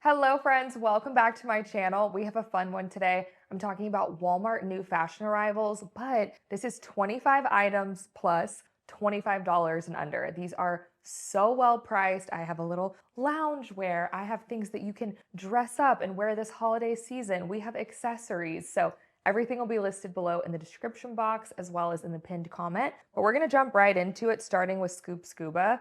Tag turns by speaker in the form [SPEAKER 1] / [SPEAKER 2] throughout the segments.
[SPEAKER 1] Hello friends, welcome back to my channel. We have a fun one today. I'm talking about Walmart new fashion arrivals, but this is 25 items plus $25 and under. These are so well priced. I have a little loungewear. I have things that you can dress up and wear this holiday season. We have accessories. So everything will be listed below in the description box as well as in the pinned comment. But we're gonna jump right into it, starting with Scuba.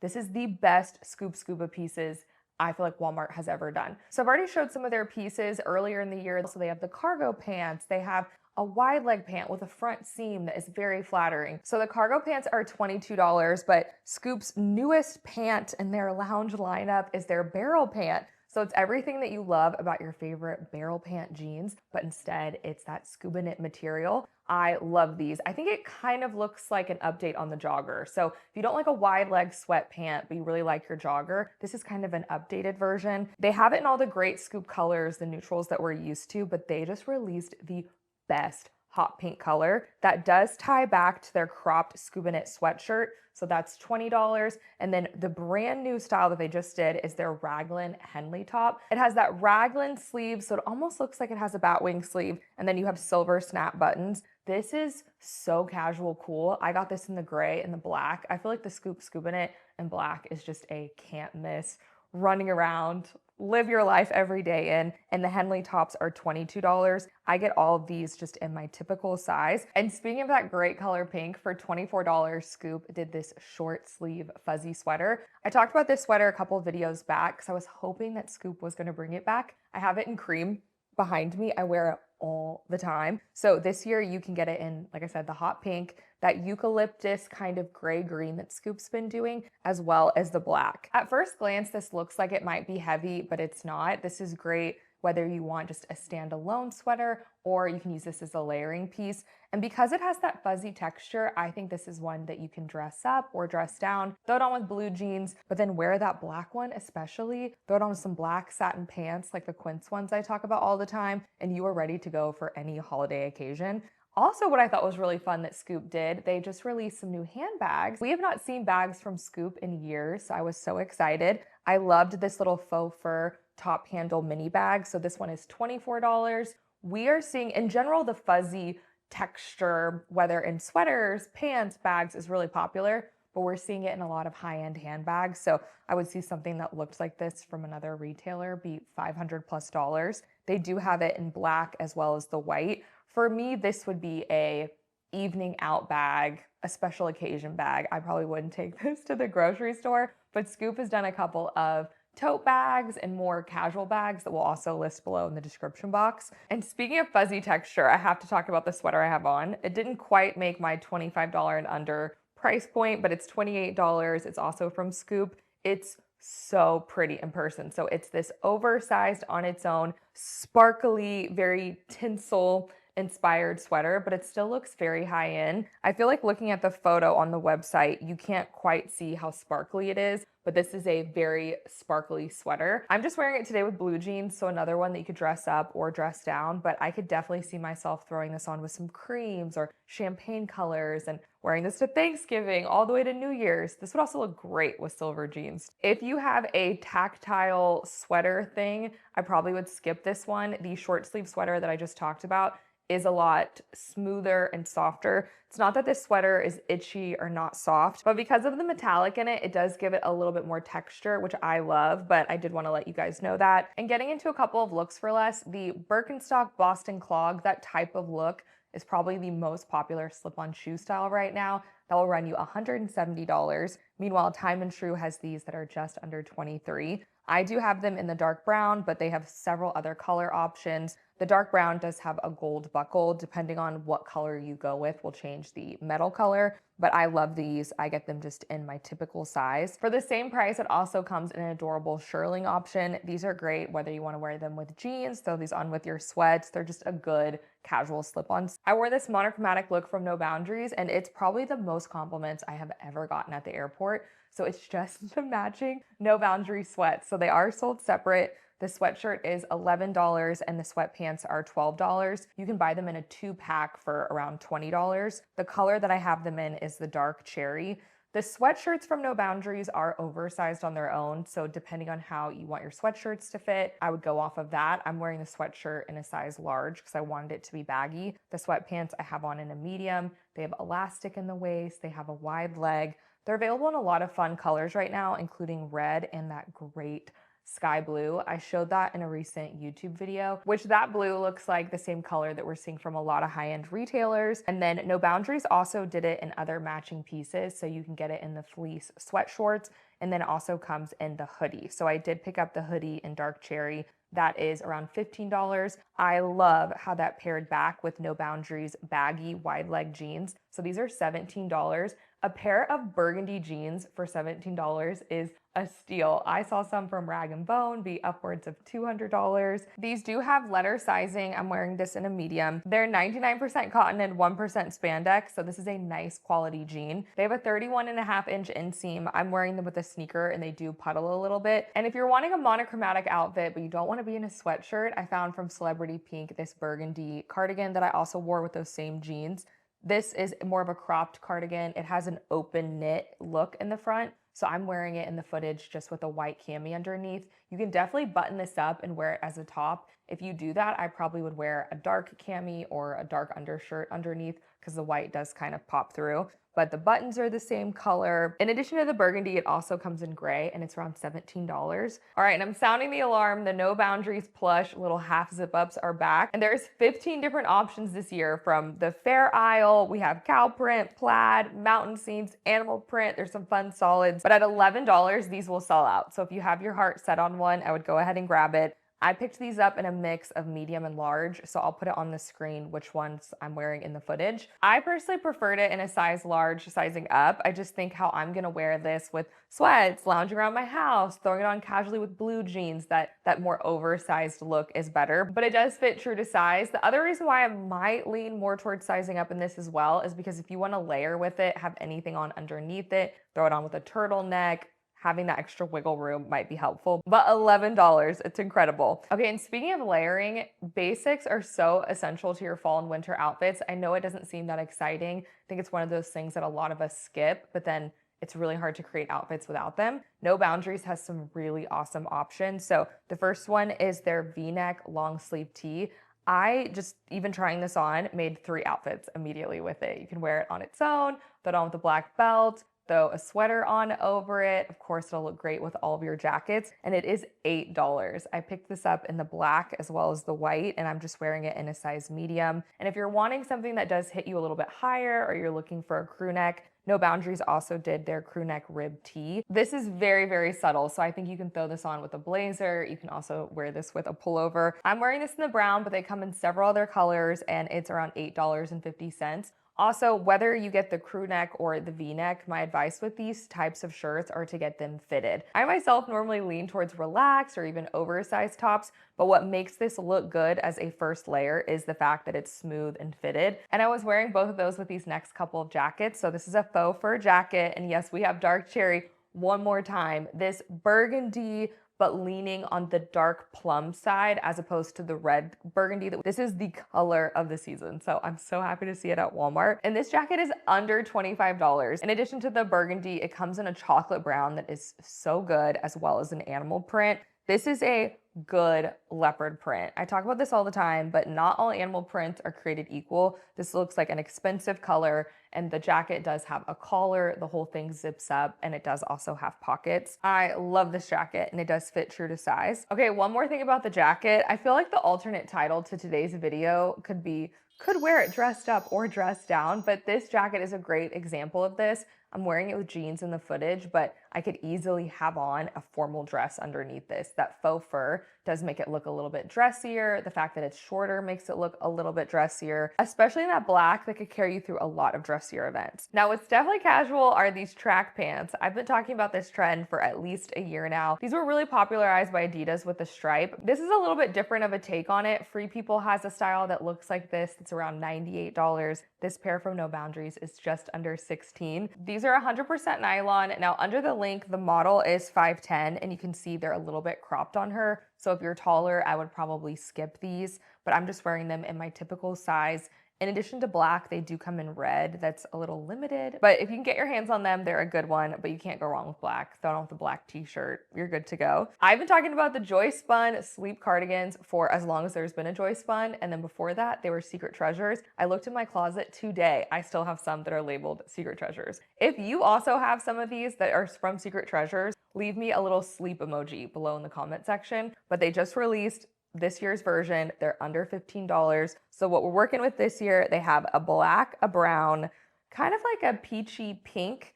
[SPEAKER 1] This is the best Scuba pieces I feel like Walmart has ever done. So I've already showed some of their pieces earlier in the year. So they have the cargo pants, they have a wide leg pant with a front seam that is very flattering. So the cargo pants are $22, but Scoop's newest pant in their lounge lineup is their barrel pant. So it's everything that you love about your favorite barrel pant jeans, but instead it's that scuba knit material. I love these. I think it kind of looks like an update on the jogger. So if you don't like a wide leg sweat pant, but you really like your jogger, this is kind of an updated version. They have it in all the great Scoop colors, the neutrals that we're used to, but they just released the best hot pink color that does tie back to their cropped scuba knit sweatshirt. So that's $20. And then the brand new style that they just did is their raglan Henley top. It has that raglan sleeve, so it almost looks like it has a batwing sleeve. And then you have silver snap buttons. This is so casual cool. I got this in the gray and the black. I feel like the scuba knit in black is just a can't miss. Running around, live your life every day in, and the Henley tops are $22. I get all of these just in my typical size. And speaking of that great color pink, for $24, Scoop did this short sleeve fuzzy sweater. I talked about this sweater a couple of videos back because I was hoping that Scoop was going to bring it back. I have it in cream behind me. I wear it all the time. So this year you can get it in, like I said, the hot pink, that eucalyptus kind of gray green that Scoop's been doing, as well as the black. At first glance, this looks like it might be heavy, but it's not. This is great whether you want just a standalone sweater or you can use this as a layering piece. And because it has that fuzzy texture, I think this is one that you can dress up or dress down, throw it on with blue jeans, but then wear that black one especially, throw it on with some black satin pants like the Quince ones I talk about all the time, and you are ready to go for any holiday occasion. Also, what I thought was really fun that Scoop did, they just released some new handbags. We have not seen bags from Scoop in years, so I was so excited. I loved this little faux fur top handle mini bag. So this one is $24. We are seeing, in general, the fuzzy texture, whether in sweaters, pants, bags, is really popular, but we're seeing it in a lot of high-end handbags. So I would see something that looked like this from another retailer be $500+. They do have it in black as well as the white. For me, this would be a evening out bag, a special occasion bag. I probably wouldn't take this to the grocery store, but Scoop has done a couple of tote bags and more casual bags that we'll also list below in the description box. And speaking of fuzzy texture, I have to talk about the sweater I have on. It didn't quite make my $25 and under price point, but it's $28. It's also from Scoop. It's so pretty in person. So it's this oversized on its own, sparkly, very tinsel inspired sweater, but it still looks very high end. I feel like looking at the photo on the website, you can't quite see how sparkly it is, but this is a very sparkly sweater. I'm just wearing it today with blue jeans, so another one that you could dress up or dress down, but I could definitely see myself throwing this on with some creams or champagne colors and wearing this to Thanksgiving all the way to New Year's. This would also look great with silver jeans. If you have a tactile sweater thing, I probably would skip this one. The short sleeve sweater that I just talked about is a lot smoother and softer. It's not that this sweater is itchy or not soft, but because of the metallic in it, it does give it a little bit more texture, which I love, but I did want to let you guys know that. And getting into a couple of looks for less, the Birkenstock Boston Clog, that type of look is probably the most popular slip-on shoe style right now. That will run you $170. Meanwhile, Time and True has these that are just under $23. I do have them in the dark brown, but they have several other color options. The dark brown does have a gold buckle. Depending on what color you go with will change the metal color, but I love these. I get them just in my typical size. For the same price, it also comes in an adorable shearling option. These are great whether you want to wear them with jeans, throw these on with your sweats. They're just a good casual slip-ons. I wore this monochromatic look from No Boundaries, and it's probably the most compliments I have ever gotten at the airport. So it's just the matching No Boundaries sweats. So they are sold separate. The sweatshirt is $11 and the sweatpants are $12. You can buy them in a 2-pack for around $20. The color that I have them in is the dark cherry. The sweatshirts from No Boundaries are oversized on their own, so depending on how you want your sweatshirts to fit, I would go off of that. I'm wearing the sweatshirt in a size large because I wanted it to be baggy. The sweatpants I have on in a medium. They have elastic in the waist. They have a wide leg. They're available in a lot of fun colors right now, including red and that great sky blue. I showed that in a recent YouTube video, which that blue looks like the same color that we're seeing from a lot of high-end retailers. And then No Boundaries also did it in other matching pieces. So you can get it in the fleece sweat shorts, and then it also comes in the hoodie. So I did pick up the hoodie in dark cherry. That is around $15. I love how that paired back with No Boundaries baggy wide leg jeans. So these are $17. A pair of Burgundy jeans for $17 is a steal. I saw some from Rag & Bone be upwards of $200. These do have letter sizing. I'm wearing this in a medium. They're 99% cotton and 1% spandex, so this is a nice quality jean. They have a 31.5-inch inseam. I'm wearing them with a sneaker and they do puddle a little bit. And if you're wanting a monochromatic outfit but you don't want to be in a sweatshirt, I found from Celebrity Pink this burgundy cardigan that I also wore with those same jeans. This is more of a cropped cardigan. It has an open knit look in the front. So I'm wearing it in the footage just with a white cami underneath. You can definitely button this up and wear it as a top. If you do that, I probably would wear a dark cami or a dark undershirt underneath because the white does kind of pop through. But the buttons are the same color. In addition to the burgundy, it also comes in gray and it's around $17. All right, and I'm sounding the alarm. The No Boundaries plush little half zip ups are back. And there's 15 different options this year from the Fair Isle. We have cow print, plaid, mountain scenes, animal print. There's some fun solids. But at $11, these will sell out. So if you have your heart set on one, I would go ahead and grab it. I picked these up in a mix of medium and large, so I'll put it on the screen which ones I'm wearing in the footage. I personally preferred it in a size large, sizing up. I just think how I'm gonna wear this with sweats, lounging around my house, throwing it on casually with blue jeans, that more oversized look is better, but it does fit true to size. The other reason why I might lean more towards sizing up in this as well is because if you wanna layer with it, have anything on underneath it, throw it on with a turtleneck, having that extra wiggle room might be helpful, but $11, it's incredible. Okay, and speaking of layering, basics are so essential to your fall and winter outfits. I know it doesn't seem that exciting. I think it's one of those things that a lot of us skip, but then it's really hard to create outfits without them. No Boundaries has some really awesome options. So the first one is their V-neck long sleeve tee. I just, even trying this on, made 3 outfits immediately with it. You can wear it on its own, throw it on with a black belt, throw a sweater on over it. Of course, it'll look great with all of your jackets, and it is $8. I picked this up in the black as well as the white, and I'm just wearing it in a size medium. And if you're wanting something that does hit you a little bit higher, or you're looking for a crew neck, No Boundaries also did their crew neck rib tee. This is very, very subtle, so I think you can throw this on with a blazer. You can also wear this with a pullover. I'm wearing this in the brown, but they come in several other colors, and it's around $8.50. Also, whether you get the crew neck or the V-neck, my advice with these types of shirts are to get them fitted. I myself normally lean towards relaxed or even oversized tops, but what makes this look good as a first layer is the fact that it's smooth and fitted. And I was wearing both of those with these next couple of jackets. So this is a faux fur jacket, and yes, we have dark cherry one more time. This burgundy, but leaning on the dark plum side as opposed to the red burgundy. This is the color of the season, so I'm so happy to see it at Walmart. And this jacket is under $25. In addition to the burgundy, it comes in a chocolate brown that is so good, as well as an animal print. This is a good leopard print. I talk about this all the time, but not all animal prints are created equal. This looks like an expensive color, and the jacket does have a collar. The whole thing zips up, and it does also have pockets. I love this jacket, and it does fit true to size. Okay, one more thing about the jacket. I feel like the alternate title to today's video could wear it dressed up or dressed down, but this jacket is a great example of this. I'm wearing it with jeans in the footage, but I could easily have on a formal dress underneath this. That faux fur does make it look a little bit dressier. The fact that it's shorter makes it look a little bit dressier, especially in that black that could carry you through a lot of dressier events. Now, what's definitely casual are these track pants. I've been talking about this trend for at least a year now. These were really popularized by Adidas with the stripe. This is a little bit different of a take on it. Free People has a style that looks like this. It's around $98. This pair from No Boundaries is just under $16. These are 100% nylon. Now, under the link, the model is 5'10", and you can see they're a little bit cropped on her. So if you're taller, I would probably skip these, but I'm just wearing them in my typical size In addition to black, they do come in red. That's a little limited, but if you can get your hands on them, they're a good one, but you can't go wrong with black. Throw on with a black t-shirt, you're good to go. I've been talking about the Joy Spun sleep cardigans for as long as there's been a Joy Spun, and then before that, they were secret treasures. I looked in my closet today. I still have some that are labeled secret treasures. If you also have some of these that are from secret treasures, leave me a little sleep emoji below in the comment section, but they just released this year's version. They're under $15. So what we're working with this year, they have a black, a brown, kind of like a peachy pink,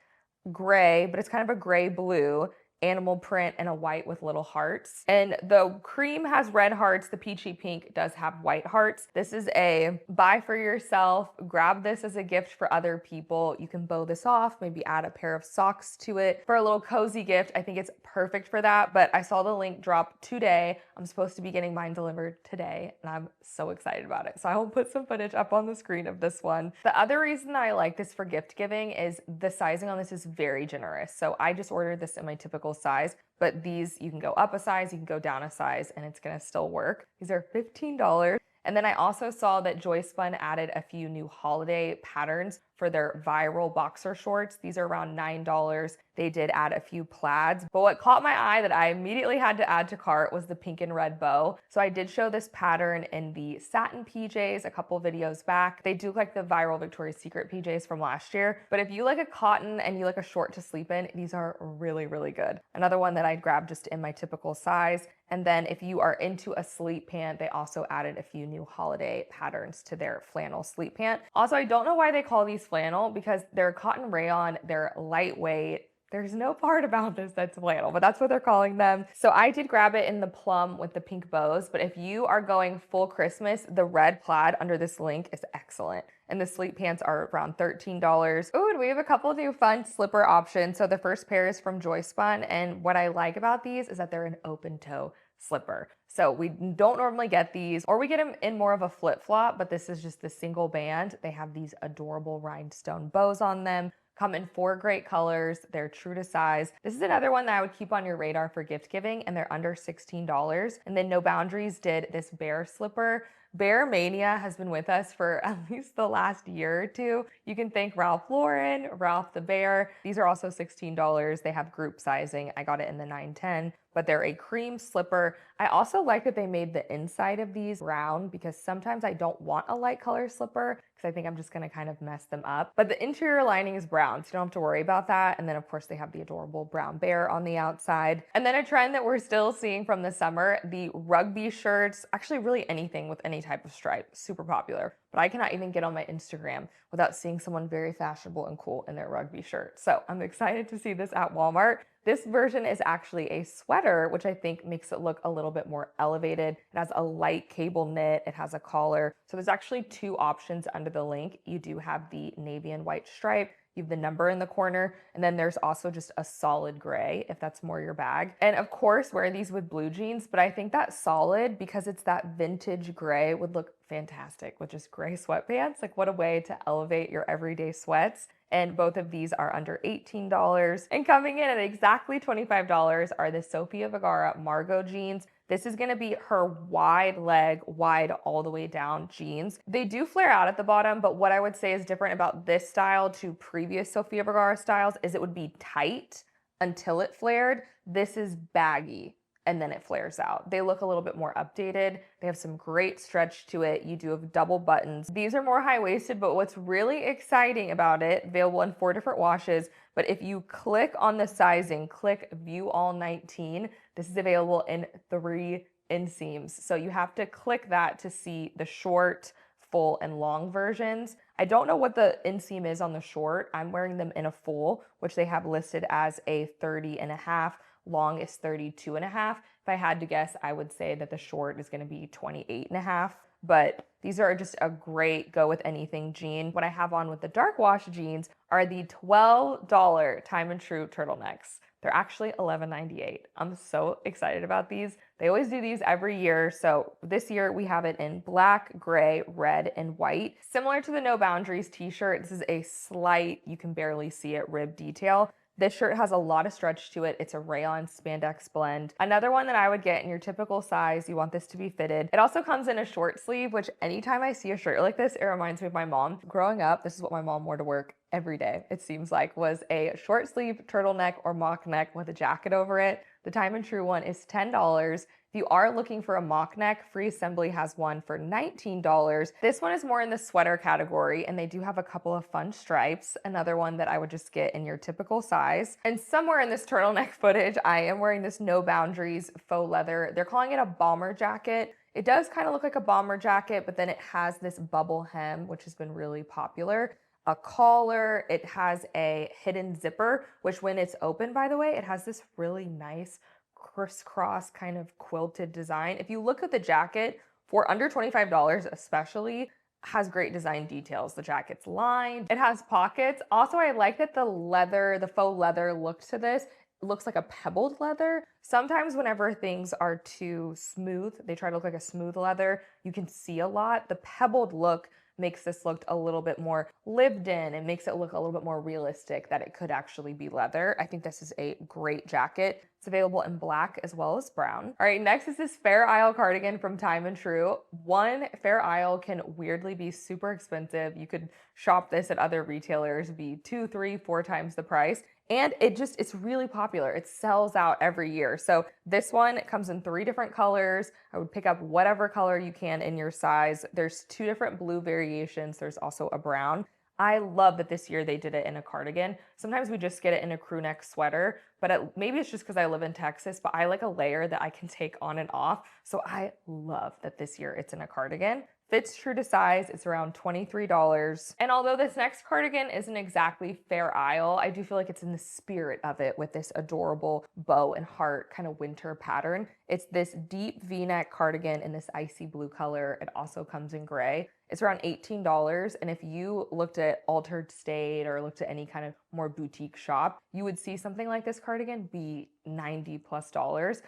[SPEAKER 1] gray, but it's kind of a gray blue, animal print, and a white with little hearts. And the cream has red hearts. The peachy pink does have white hearts. This is a buy for yourself. Grab this as a gift for other people. You can bow this off, maybe add a pair of socks to it for a little cozy gift. I think it's perfect for that, but I saw the link drop today. I'm supposed to be getting mine delivered today, and I'm so excited about it. So I will put some footage up on the screen of this one. The other reason that I like this for gift giving is the sizing on this is very generous. So I just ordered this in my typical size, but these you can go up a size, you can go down a size, and it's gonna still work. These are $15. And then I also saw that Joy Spun added a few new holiday patterns for their viral boxer shorts. These are around $9. They did add a few plaids, but what caught my eye that I immediately had to add to cart was the pink and red bow. So I did show this pattern in the satin PJs a couple videos back. They do look like the viral Victoria's Secret PJs from last year, but if you like a cotton and you like a short to sleep in, these are really, really good. Another one that I'd grab just in my typical size. And then if you are into a sleep pant, they also added a few new holiday patterns to their flannel sleep pant. Also, I don't know why they call these flannel because they're cotton rayon, they're lightweight. There's no part about this that's flannel, but that's what they're calling them. So I did grab it in the plum with the pink bows, but if you are going full Christmas, the red plaid under this link is excellent. And the sleep pants are around $13. Ooh, and we have a couple new fun slipper options. So the first pair is from Joy Spun, and what I like about these is that they're an open toe slipper. So we don't normally get these, or we get them in more of a flip flop, but this is just the single band. They have these adorable rhinestone bows on them. Come in 4 great colors. They're true to size. This is another one that I would keep on your radar for gift giving, and they're under $16. And then No Boundaries did this bear slipper. Bear mania has been with us for at least the last year or two. You can thank Ralph Lauren, Ralph the Bear. These are also $16. They have group sizing. I got it in the 910, but they're a cream slipper. I also like that they made the inside of these brown because sometimes I don't want a light color slipper because I think I'm just gonna kind of mess them up. But the interior lining is brown, so you don't have to worry about that. And then of course they have the adorable brown bear on the outside. And then a trend that we're still seeing from the summer, the rugby shirts, actually really anything with any type of stripe, super popular. But I cannot even get on my Instagram without seeing someone very fashionable and cool in their rugby shirt. So I'm excited to see this at Walmart. This version is actually a sweater, which I think makes it look a little bit more elevated. It has a light cable knit, it has a collar. So there's actually 2 options under the link. You do have the navy and white stripe, you have the number in the corner, and then there's also just a solid gray if that's more your bag. And of course, wear these with blue jeans, but I think that solid, because it's that vintage gray, would look fantastic with just gray sweatpants. Like what a way to elevate your everyday sweats. And both of these are under $18. And coming in at exactly $25 are the Sofia Vergara Margot jeans. This is gonna be her wide leg, wide all the way down jeans. They do flare out at the bottom, but what I would say is different about this style to previous Sofia Vergara styles is it would be tight until it flared. This is baggy and then it flares out. They look a little bit more updated. They have some great stretch to it. You do have double buttons. These are more high-waisted, but what's really exciting about it, available in 4 different washes, but if you click on the sizing, click view all 19, this is available in 3 inseams. So you have to click that to see the short, full, and long versions. I don't know what the inseam is on the short. I'm wearing them in a full, which they have listed as a 30.5. Long is 32.5. If I had to guess, I would say that the short is going to be 28.5. But these are just a great go with anything jean. What I have on with the dark wash jeans are the $12 Time and True turtlenecks. They're actually $11.98. I'm so excited about these. They always do these every year. So this year we have it in black, gray, red, and white. Similar to the No Boundaries t-shirt, this is a slight, you can barely see it, rib detail. This shirt has a lot of stretch to it. It's a rayon spandex blend. Another one that I would get in your typical size. You want this to be fitted. It also comes in a short sleeve, which anytime I see a shirt like this, it reminds me of my mom. Growing up, this is what my mom wore to work every day, it seems like, was a short sleeve turtleneck or mock neck with a jacket over it. The Time and True one is $10. If you are looking for a mock neck, Free Assembly has one for $19. This one is more in the sweater category, and they do have a couple of fun stripes. Another one that I would just get in your typical size. And somewhere in this turtleneck footage, I am wearing this No Boundaries faux leather. They're calling it a bomber jacket. It does kind of look like a bomber jacket, but then it has this bubble hem, which has been really popular. A collar, it has a hidden zipper, which when it's open, by the way, it has this really nice crisscross kind of quilted design. If you look at the jacket, for under $25 especially, has great design details. The jacket's lined, it has pockets. Also, I like that the leather, the faux leather look to this. It looks like a pebbled leather. Sometimes whenever things are too smooth, they try to look like a smooth leather, you can see a lot. The pebbled look makes this look a little bit more lived in and makes it look a little bit more realistic that it could actually be leather. I think this is a great jacket. It's available in black as well as brown. All right, next is this Fair Isle cardigan from Time and True. One, Fair Isle can weirdly be super expensive. You could shop this at other retailers, be 2, 3, 4 times the price. And it's really popular. It sells out every year. So this one comes in 3 different colors. I would pick up whatever color you can in your size. There's 2 different blue variations. There's also a brown. I love that this year they did it in a cardigan. Sometimes we just get it in a crew neck sweater, but maybe it's just because I live in Texas, but I like a layer that I can take on and off. So I love that this year it's in a cardigan. Fits true to size, it's around $23. And although this next cardigan isn't exactly Fair Isle, I do feel like it's in the spirit of it with this adorable bow and heart kind of winter pattern. It's this deep V-neck cardigan in this icy blue color. It also comes in gray. It's around $18, and if you looked at Altered State or looked at any kind of more boutique shop, you would see something like this cardigan be $90+.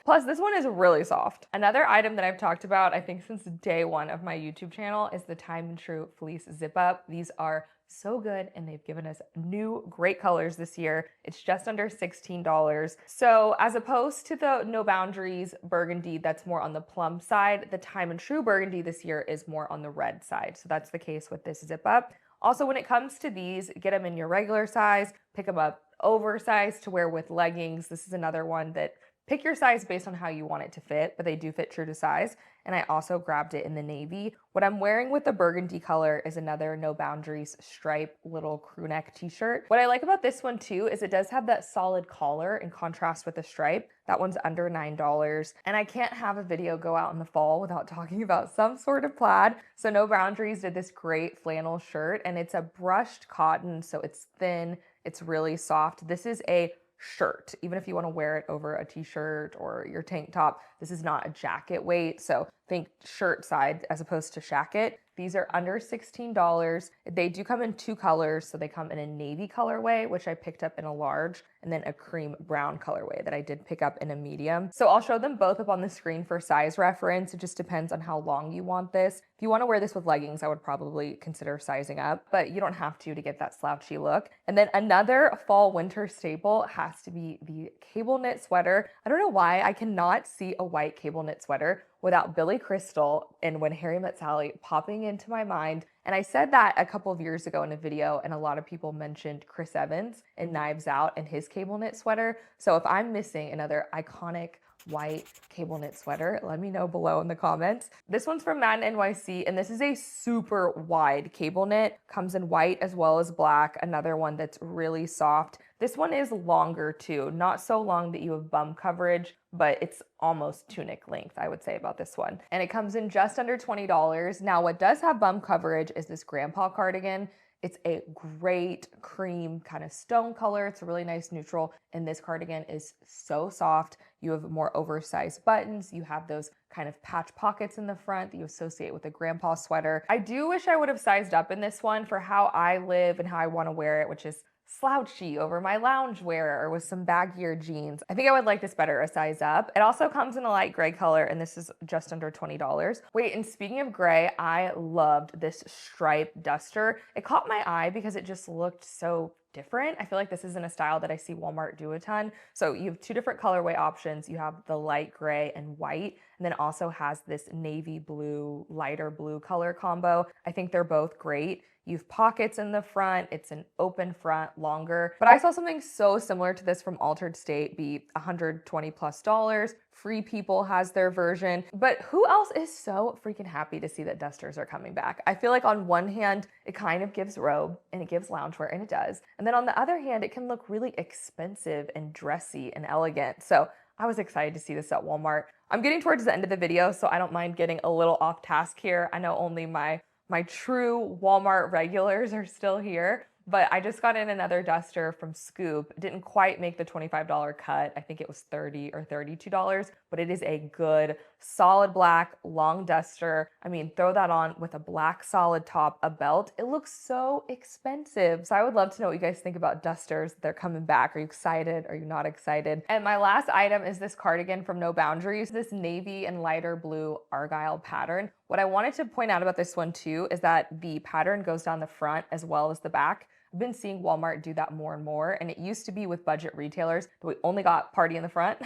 [SPEAKER 1] Plus, this one is really soft. Another item that I've talked about, I think since day one of my YouTube channel, is the Time and True fleece zip up. These are so good, and they've given us new great colors this year. It's just under $16. So as opposed to the No Boundaries burgundy that's more on the plum side, the Time and True burgundy this year is more on the red side. So that's the case with this zip up. Also, when it comes to these, get them in your regular size, pick them up oversized to wear with leggings. This is another one that pick your size based on how you want it to fit, but they do fit true to size. And I also grabbed it in the navy. What I'm wearing with the burgundy color is another No Boundaries stripe little crew neck t-shirt. What I like about this one too is it does have that solid collar in contrast with the stripe. That one's under $9. And I can't have a video go out in the fall without talking about some sort of plaid. So No Boundaries did this great flannel shirt, and it's a brushed cotton, so it's thin, it's really soft. This is a shirt, even if you want to wear it over a t-shirt or your tank top. This is not a jacket weight, so think shirt side as opposed to shacket. These are under $16. They do come in 2 colors, so they come in a navy colorway, which I picked up in a large, and then a cream brown colorway that I did pick up in a medium. So I'll show them both up on the screen for size reference. It just depends on how long you want this. If you want to wear this with leggings, I would probably consider sizing up, but you don't have to get that slouchy look. And then another fall winter staple has to be the cable knit sweater. I don't know why I cannot see a white cable knit sweater without Billy Crystal and When Harry Met Sally popping into my mind. And I said that a couple of years ago in a video, and a lot of people mentioned Chris Evans and Knives Out and his cable knit sweater. So if I'm missing another iconic white cable knit sweater, let me know below in the comments. This one's from Madden NYC, and this is a super wide cable knit. Comes in white as well as black. Another one that's really soft. This one is longer too, not so long that you have bum coverage, but it's almost tunic length, I would say, about this one. And it comes in just under $20. Now, what does have bum coverage is this grandpa cardigan. It's a great cream kind of stone color. It's a really nice neutral. And this cardigan is so soft. You have more oversized buttons. You have those kind of patch pockets in the front that you associate with a grandpa sweater. I do wish I would have sized up in this one for how I live and how I want to wear it, which is slouchy over my loungewear or with some baggier jeans. I think I would like this better a size up. It also comes in a light gray color, and this is just under $20. Wait, and speaking of gray, I loved this stripe duster. It caught my eye because it just looked so different. I feel like this isn't a style that I see Walmart do a ton. So you have two different colorway options. You have the light gray and white, and then also has this navy blue, lighter blue color combo. I think they're both great. You have pockets in the front, it's an open front, longer. But I saw something so similar to this from Altered State be $120+. Free People has their version. But who else is so freaking happy to see that dusters are coming back? I feel like on one hand, it kind of gives robe and it gives loungewear, and it does. And then on the other hand, it can look really expensive and dressy and elegant. So I was excited to see this at Walmart. I'm getting towards the end of the video, so I don't mind getting a little off task here. I know only my true Walmart regulars are still here, but I just got in another duster from Scoop. Didn't quite make the $25 cut. I think it was $30 or $32, but it is a good solid black long duster. I mean, throw that on with a black solid top, a belt. It looks so expensive. So I would love to know what you guys think about dusters. They're coming back. Are you excited? Are you not excited? And my last item is this cardigan from No Boundaries, this navy and lighter blue argyle pattern. What I wanted to point out about this one too is that the pattern goes down the front as well as the back. I've been seeing Walmart do that more and more, and it used to be with budget retailers that we only got party in the front.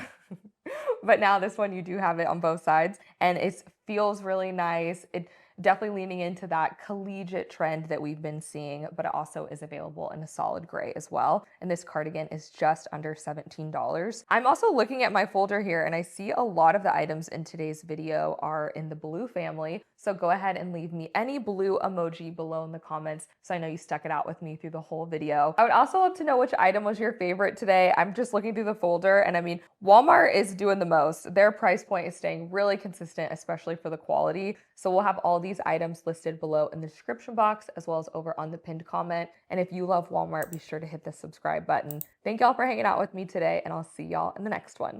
[SPEAKER 1] But now this one, you do have it on both sides, and it feels really nice. It definitely leaning into that collegiate trend that we've been seeing, but it also is available in a solid gray as well. And this cardigan is just under $17. I'm also looking at my folder here, and I see a lot of the items in today's video are in the blue family. So go ahead and leave me any blue emoji below in the comments so I know you stuck it out with me through the whole video. I would also love to know which item was your favorite today. I'm just looking through the folder, and I mean, Walmart is doing the most. Their price point is staying really consistent, especially for the quality. So we'll have all these items listed below in the description box as well as over on the pinned comment. And if you love Walmart, be sure to hit the subscribe button. Thank y'all for hanging out with me today, and I'll see y'all in the next one.